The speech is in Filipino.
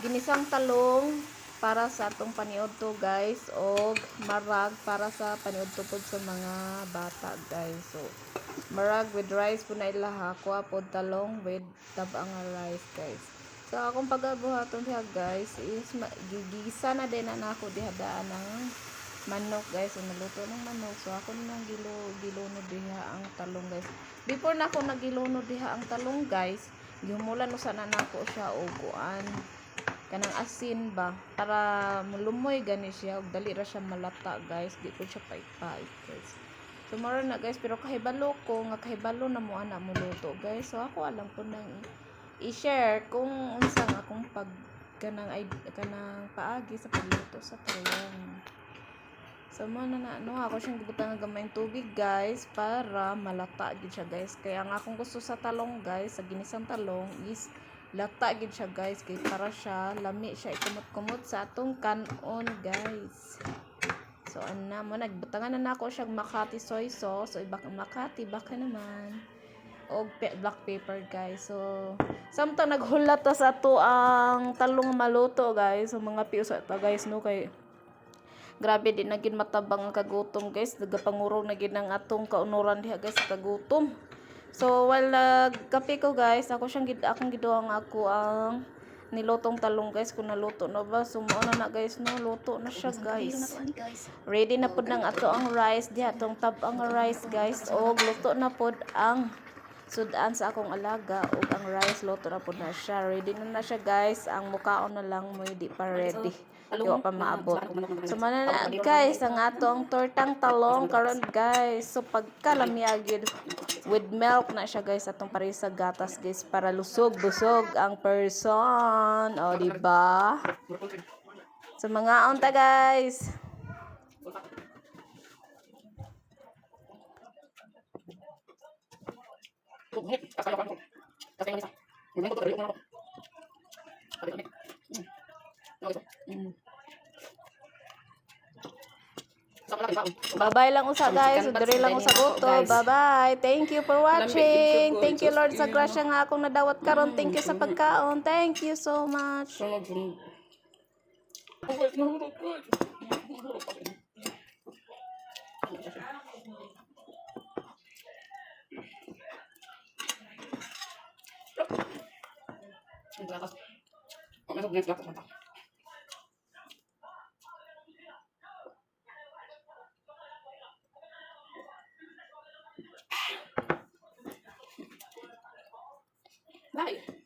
ginisang talong para sa atong paniudto guys, o marag para sa paniudto pod sa mga bata guys. So marag with rice po na ilaha, kuha pod talong with tabang nga rice guys. So akong pagabuhaton diha guys is gigisa na din na ako dihadaan ng manok guys. So naluto ng manok, so ako nang giluno diha ang talong guys. Before na ako nagiluno diha ang talong guys, gihumulan no sana nako siya og kuan kanang asin ba para mulumoy gani siya ug dali ra siya malata guys, di ko siya pait-pait guys. So mara na guys, pero kahibalo ko nga kahibalo na mo ana mo luto guys. So ako alam ko nang i-share kung unsa nga akong pag kanang paagi sa pagluto sa talong. So mo na no, ako siyang gibutang ng gamayng tubig guys para malata gid siya guys. Kaya ang akong gusto sa talong guys, sa ginisang talong is lata gid siya guys, kay para siya lami siya ikumot-kumot sa atong kanon guys. So ana mo nagbutangan na nako siya Makati soy sauce, so ibak Makati baka naman og black pepper guys. So samtang naghulat ta sa ato ang talong maluto guys, so mga pius ta guys no, kay grabe di na gid matabang ang kagutom guys, nagapangurong na gid ang atong kaunuran diha guys sa kagutom. So while kape ko guys, akong giduang ako ang nilutong talong guys, kung naluto na ba. So mo na guys no, luto na siya guys. Ready na pud nang ato ang rice diha, atong tabang rice guys, og luto na pud ang sudan sa akong alaga, og ang rice luto na pud na siya. Ready na siya guys, ang mukaon na lang mo di pa ready. Di pa maabot. So man na guys ang atong tortang talong karon guys. So pagkalamyagid with milk na siya guys, atong pare sa gatas guys para lusog-busog ang person. O di ba? So mga unta guys. Bye-bye lang usa guys. Diri lang usa goto. Bye-bye. Thank you for watching. Thank you Lord sa grasya nga akong nadawat karon. Thank you sa pagkaon. Thank you so much. Bye.